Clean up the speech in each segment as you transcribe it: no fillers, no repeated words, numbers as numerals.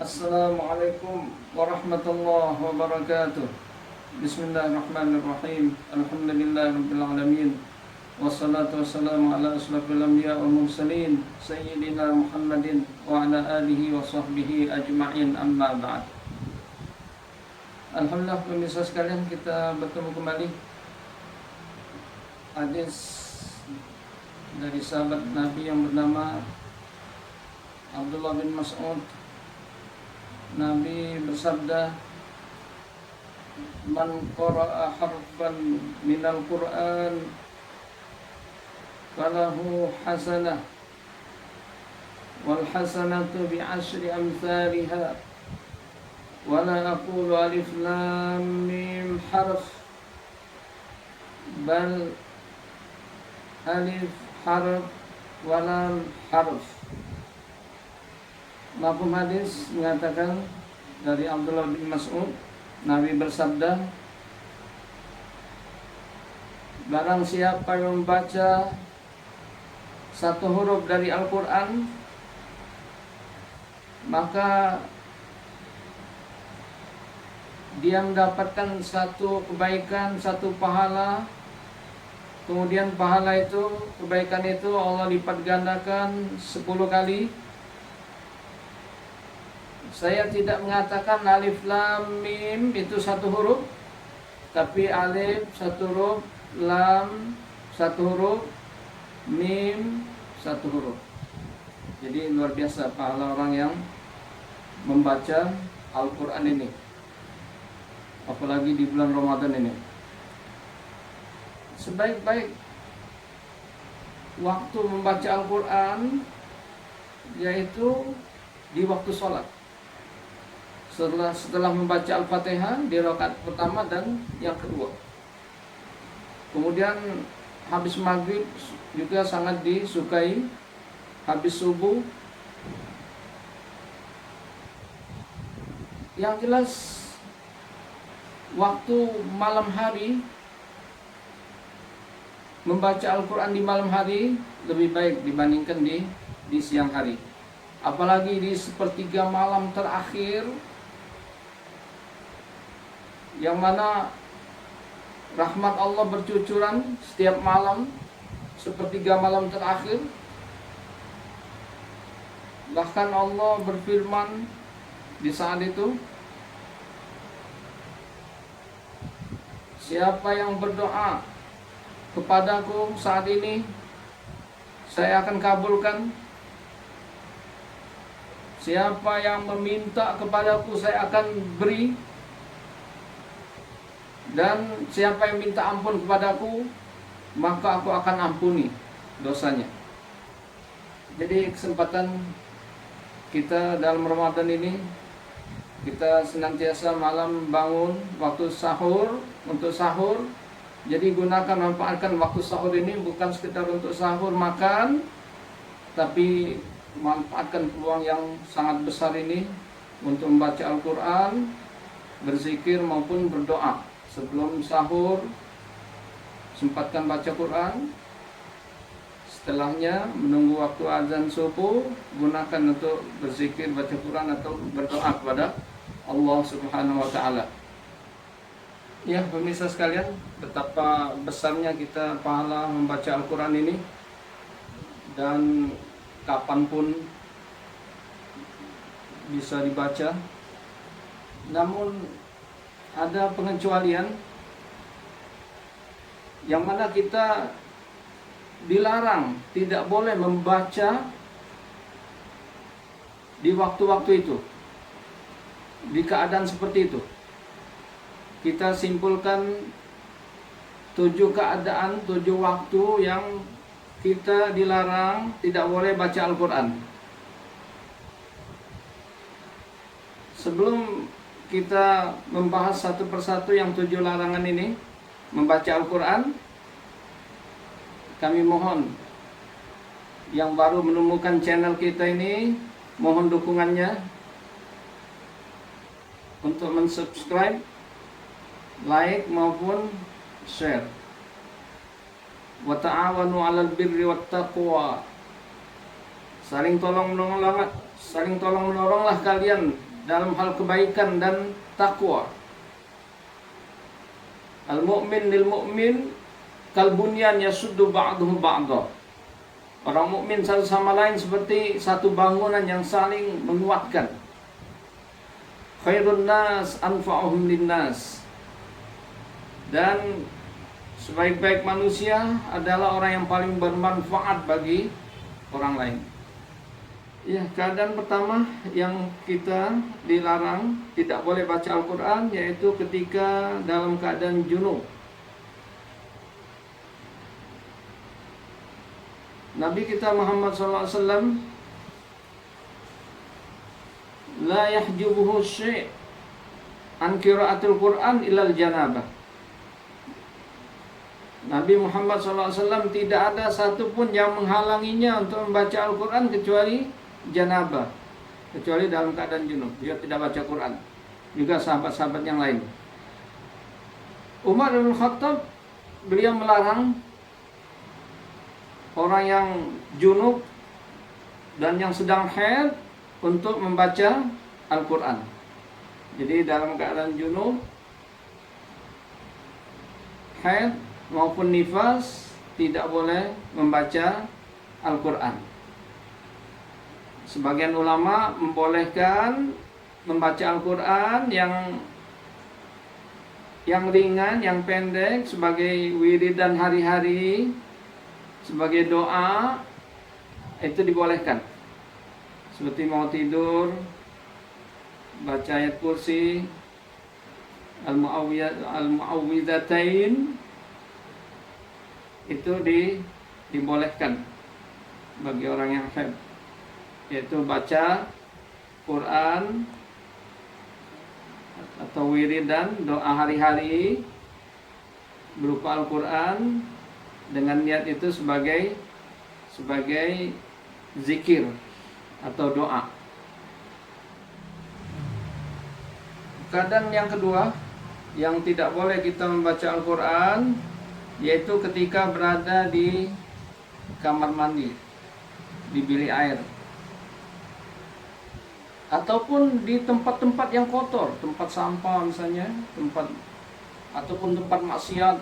Assalamualaikum warahmatullahi wabarakatuh. Bismillahirrahmanirrahim. Alhamdulillahirabbil alamin. Wassalatu wassalamu ala asyrafil anbiya wal mursalin sayyidina Muhammadin wa ala alihi wa sahbihi ajma'in, amma ba'd. Alhamdulillah, pemirsa sekalian, kita bertemu kembali. Hadis dari sahabat Nabi yang bernama Abdullah bin Mas'ud. Nabi bersabda, "Man qara'a harfan minal Qur'an falahu hasanah wal hasanatu bi asyri amsalha wa la aqulu alif lam mim harf bal alif harf wa lam harf." Mafhum hadis mengatakan dari Abdullah bin Mas'ud, Nabi bersabda, barang siapa yang membaca satu huruf dari Al-Quran, maka dia mendapatkan satu kebaikan, satu pahala. Kemudian pahala itu, kebaikan itu Allah lipat gandakan 10 kali. Saya tidak mengatakan alif lam mim itu satu huruf, tapi alif satu huruf, lam satu huruf, mim satu huruf. Jadi luar biasa pahala orang yang membaca Al-Quran ini, apalagi di bulan Ramadan ini. Sebaik-baik waktu membaca Al-Quran yaitu di waktu sholat. Setelah membaca Al-Fatihah di rakaat pertama dan yang kedua. Kemudian habis maghrib juga sangat disukai. Habis subuh. Yang jelas waktu malam hari, membaca Al-Quran di malam hari lebih baik dibandingkan di siang hari. Apalagi di sepertiga malam terakhir, yang mana rahmat Allah bercucuran setiap malam, sepertiga malam terakhir. Bahkan Allah berfirman di saat itu, siapa yang berdoa kepadaku saat ini, saya akan kabulkan. Siapa yang meminta kepadaku, saya akan beri. Dan siapa yang minta ampun kepadaku, maka aku akan ampuni dosanya. Jadi kesempatan kita dalam Ramadan ini, kita senantiasa malam bangun waktu sahur, untuk sahur. Jadi gunakan, manfaatkan waktu sahur ini bukan sekedar untuk sahur makan, tapi manfaatkan peluang yang sangat besar ini untuk membaca Al-Quran, berzikir maupun berdoa. Sebelum sahur, sempatkan baca Quran. Setelahnya, menunggu waktu azan subuh, gunakan untuk berzikir, baca Quran atau berdoa kepada Allah Subhanahu wa Ta'ala. Ya, pemirsa sekalian, betapa besarnya kita pahala membaca Al-Quran ini, dan kapanpun bisa dibaca. Namun ada pengecualian, yang mana kita dilarang, tidak boleh membaca di waktu-waktu itu, di keadaan seperti itu. Kita simpulkan 7 keadaan, 7 waktu yang kita dilarang, tidak boleh baca Al-Quran. Sebelum kita membahas satu persatu yang 7 larangan ini, membaca Al-Quran, kami mohon yang baru menemukan channel kita ini, mohon dukungannya untuk mensubscribe, like maupun share. Wa ta'awanu 'alal birri wat taqwa. Saling tolong menolonglah kalian dalam hal kebaikan dan takwa. Al-mu'min lil mu'min kal bunyan yasuddu ba'duhu ba'dha. Orang mukmin satu sama lain seperti satu bangunan yang saling menguatkan. Khairun nas anfa'uhum linnas. Dan sebaik-baik manusia adalah orang yang paling bermanfaat bagi orang lain. Ya, keadaan pertama yang kita dilarang tidak boleh baca Al-Quran yaitu ketika dalam keadaan junub. Nabi kita Muhammad SAW la yahjubuhu syai' an qiraatil Quran ilal janabah. Nabi Muhammad SAW tidak ada satupun yang menghalanginya untuk membaca Al-Quran kecuali janabah, kecuali dalam keadaan junub. Dia tidak baca Quran. Juga sahabat-sahabat yang lain. Umar bin Khattab, beliau melarang orang yang junub dan yang sedang haid untuk membaca Al-Quran. Jadi dalam keadaan junub, haid maupun nifas tidak boleh membaca Al-Quran. Sebagian ulama membolehkan membaca Al-Quran yang ringan, yang pendek sebagai wiridan hari-hari, sebagai doa, itu dibolehkan. Seperti mau tidur, baca ayat kursi, al-mu'awwidzatain, itu dibolehkan bagi orang yang haid, yaitu baca Quran atau wiridan doa hari-hari berupa Al-Quran dengan niat itu sebagai zikir atau doa. Keadaan yang kedua yang tidak boleh kita membaca Al-Quran yaitu ketika berada di kamar mandi, di bilik air, ataupun di tempat-tempat yang kotor, tempat sampah misalnya, ataupun tempat maksiat.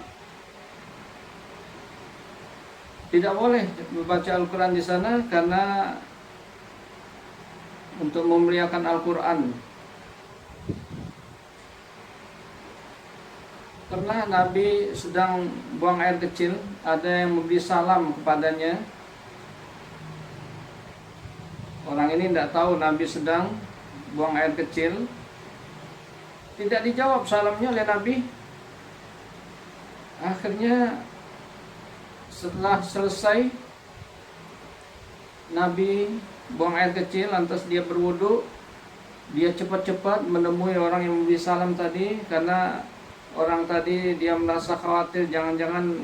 Tidak boleh membaca Al-Quran di sana karena untuk memuliakan Al-Quran. Pernah Nabi sedang buang air kecil, ada yang memberi salam kepadanya. Orang ini tidak tahu Nabi sedang buang air kecil. Tidak dijawab salamnya oleh Nabi. Akhirnya setelah selesai Nabi buang air kecil, lantas dia berwudu. Dia cepat-cepat menemui orang yang memberi salam tadi, karena orang tadi dia merasa khawatir jangan-jangan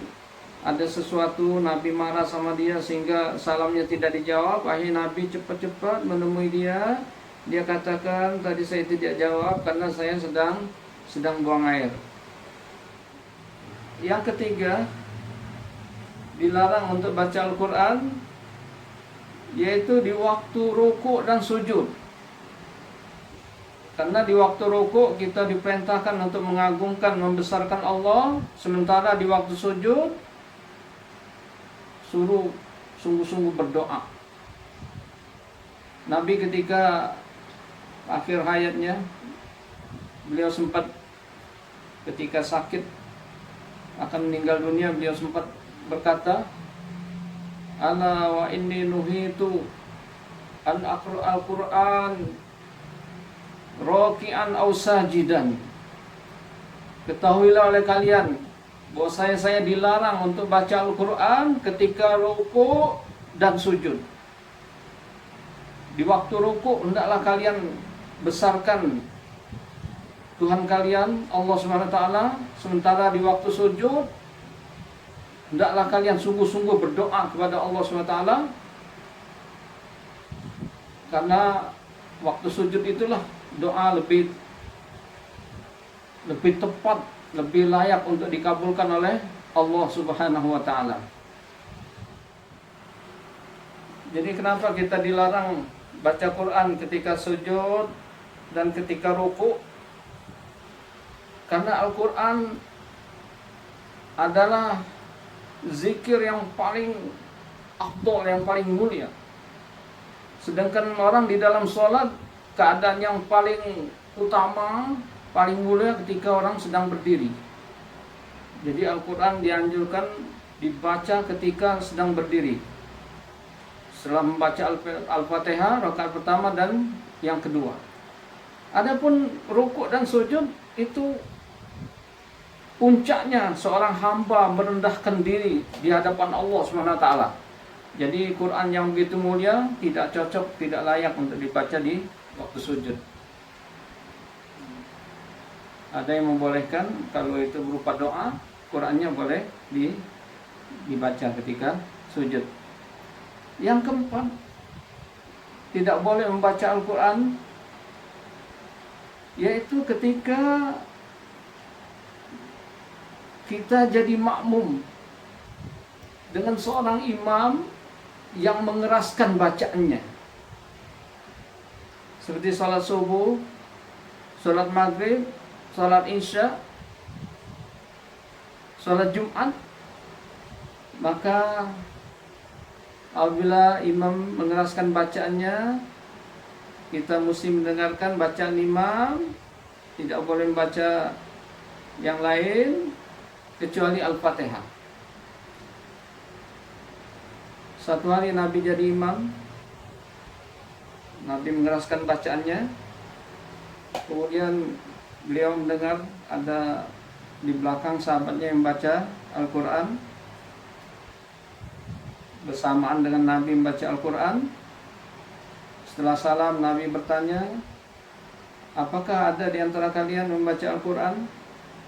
ada sesuatu, Nabi marah sama dia sehingga salamnya tidak dijawab. Akhirnya Nabi cepat-cepat menemui dia. Dia katakan, tadi saya tidak jawab karena saya sedang buang air. Yang ketiga, dilarang untuk baca Al-Quran yaitu di waktu rukuk dan sujud. Karena di waktu rukuk kita diperintahkan untuk mengagungkan, membesarkan Allah, sementara di waktu sujud suruh sungguh-sungguh berdoa. Nabi ketika akhir hayatnya, beliau sempat ketika sakit akan meninggal dunia, beliau sempat berkata, "Ala wa inni nuhitu an aqra al-Qur'an raki'an aw sajidan." Ketahuilah oleh kalian bahwa saya dilarang untuk baca Al-Quran ketika rukuk dan sujud. Di waktu rukuk hendaklah kalian besarkan Tuhan kalian, Allah SWT, sementara di waktu sujud hendaklah kalian sungguh-sungguh berdoa kepada Allah SWT, karena waktu sujud itulah doa lebih tepat, lebih layak untuk dikabulkan oleh Allah Subhanahu wa taala. Jadi kenapa kita dilarang baca Quran ketika sujud dan ketika rukuk, karena Al-Quran adalah zikir yang paling afdol, yang paling mulia. Sedangkan orang di dalam sholat, keadaan yang paling utama, paling mulia ketika orang sedang berdiri. Jadi Al-Quran dianjurkan dibaca ketika sedang berdiri, setelah membaca Al-Fatihah rakaat pertama dan yang kedua. Adapun rukuk dan sujud itu puncaknya seorang hamba merendahkan diri di hadapan Allah SWT. Jadi Quran yang begitu mulia tidak cocok, tidak layak untuk dibaca di waktu sujud. Ada yang membolehkan kalau itu berupa doa, Qurannya boleh dibaca ketika sujud. Yang keempat, tidak boleh membaca Al-Quran yaitu ketika kita jadi makmum dengan seorang imam yang mengeraskan bacaannya, seperti salat subuh, salat maghrib, salat isya, salat Jumat. Maka apabila imam mengeraskan bacaannya, kita mesti mendengarkan bacaan imam, tidak boleh membaca yang lain kecuali Al-Fatihah. Satu hari Nabi jadi imam, Nabi mengeraskan bacaannya, kemudian beliau mendengar ada di belakang sahabatnya yang membaca Al-Quran bersamaan dengan Nabi membaca Al-Quran. Setelah salam, Nabi bertanya, apakah ada di antara kalian membaca Al-Quran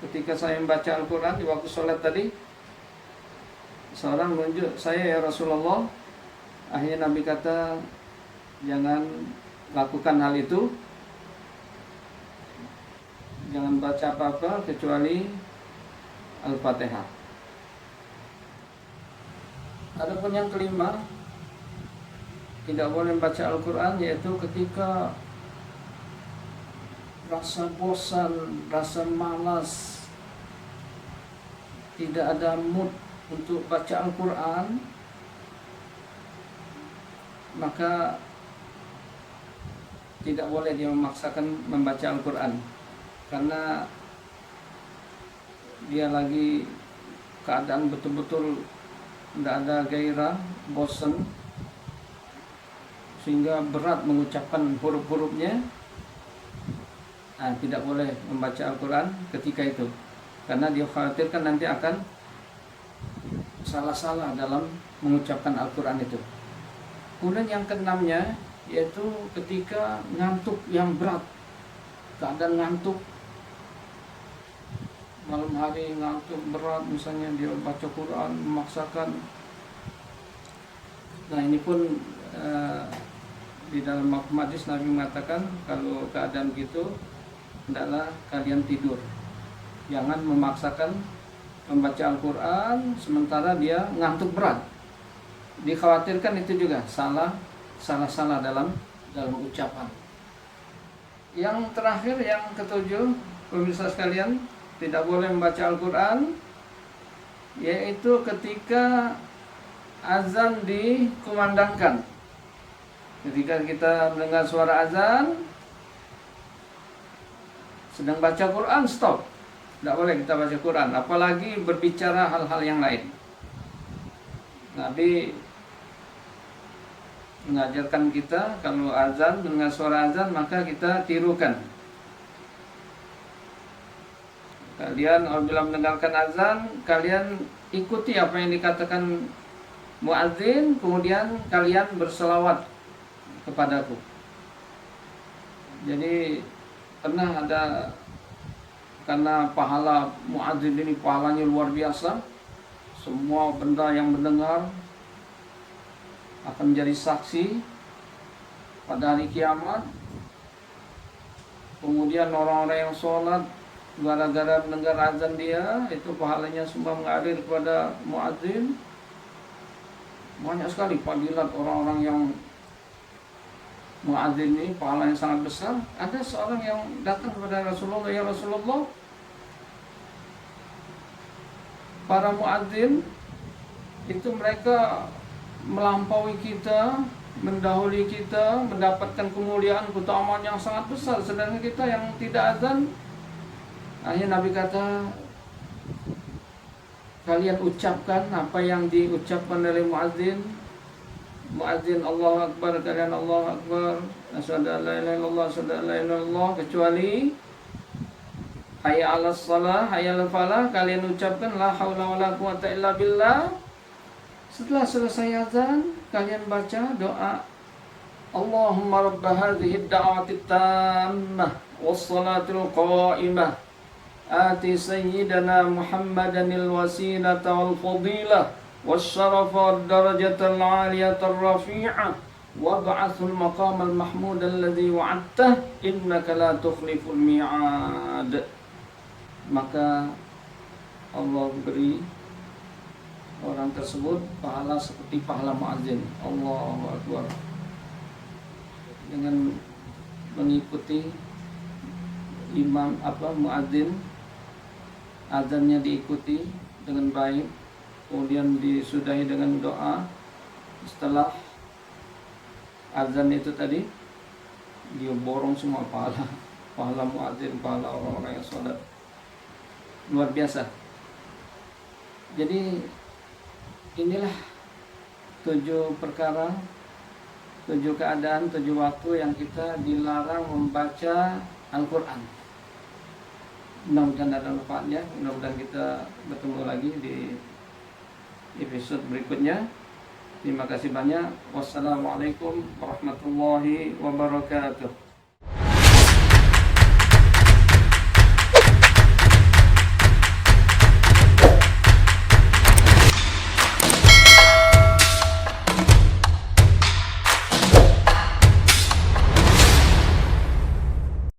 ketika saya membaca Al-Quran di waktu sholat tadi? Seorang menunjuk, saya ya Rasulullah. Akhirnya Nabi kata, jangan lakukan hal itu, jangan baca apa-apa kecuali Al-Fatihah. Adapun yang kelima, tidak boleh membaca Al-Quran yaitu ketika rasa bosan, rasa malas, tidak ada mood untuk baca Al-Quran, maka tidak boleh dia memaksakan membaca Al-Quran, karena dia lagi keadaan betul-betul tidak ada gairah, bosan, sehingga berat mengucapkan huruf-hurufnya. Nah, tidak boleh membaca Al-Quran ketika itu, karena dia khawatirkan nanti akan salah-salah dalam mengucapkan Al-Quran itu. Kemudian yang keenamnya, yaitu ketika ngantuk yang berat, keadaan ngantuk, malam hari ngantuk berat, misalnya dia baca Quran memaksakan. Nah, ini pun di dalam hadis Nabi mengatakan kalau keadaan gitu hendaklah kalian tidur, jangan memaksakan membaca Al-Quran sementara dia ngantuk berat. Dikhawatirkan itu juga salah dalam ucapan. Yang terakhir, yang ketujuh, pemirsa sekalian, tidak boleh membaca Al-Quran yaitu ketika azan dikumandangkan. Ketika kita mendengar suara azan, sedang baca Quran, stop. Tidak boleh kita baca Quran, apalagi berbicara hal-hal yang lain. Nabi mengajarkan kita kalau azan, mendengar suara azan, maka kita tirukan. Kalian apabila mendengarkan azan, kalian ikuti apa yang dikatakan muadzin, kemudian kalian berselawat kepadaku. Jadi pernah ada, karena pahala muadzin ini pahalanya luar biasa, semua benda yang mendengar akan menjadi saksi pada hari kiamat. Kemudian orang-orang yang sholat gara-gara mendengar azan dia, itu pahalanya semua mengalir kepada muadzin. Banyak sekali fadilat orang-orang yang muadzin ini pahala yang sangat besar. Ada seorang yang datang kepada Rasulullah, ya Rasulullah, para muadzin itu mereka melampaui kita, mendahului kita, mendapatkan kemuliaan, keutamaan yang sangat besar, sedangkan kita yang tidak azan. Akhirnya Nabi kata, kalian ucapkan apa yang diucapkan oleh muadzin. Muadzin Allahu Akbar, kalian Allahu Akbar, asyhadu an la ilaha illallah, asyhadu an la ilaha illallah, kecuali hayya 'alas shalah, hayya 'alal falah, kalian ucapkan la haula wala quwata illa billah. Setelah selesai azan, kalian baca doa Allahumma rabb hadhihi ad-da'wati tammah was-salatil qa'imah ati sayyidana Muhammadanil wasilata wal fadilah والشرف والدرجة العالية الرفيعة وابعث المقام المحمود الذي وعدته إنك لا تخلف الميعاد. Maka Allah beri orang tersebut pahala seperti pahala muadzin. Allahu Akbar. Dengan mengikuti imam muadzin, azannya diikuti dengan baik, kemudian disudahi dengan doa. Setelah azan itu tadi, dia borong semua pahala muadzin, pahala orang-orang yang sholat. Luar biasa. Jadi inilah 7 perkara, 7 keadaan, 7 waktu yang kita dilarang membaca Al-Quran. Mudah-mudahan ada manfaatnya. Mudah-mudahan kita bertemu lagi di episode berikutnya. Terima kasih banyak. Wassalamualaikum warahmatullahi wabarakatuh.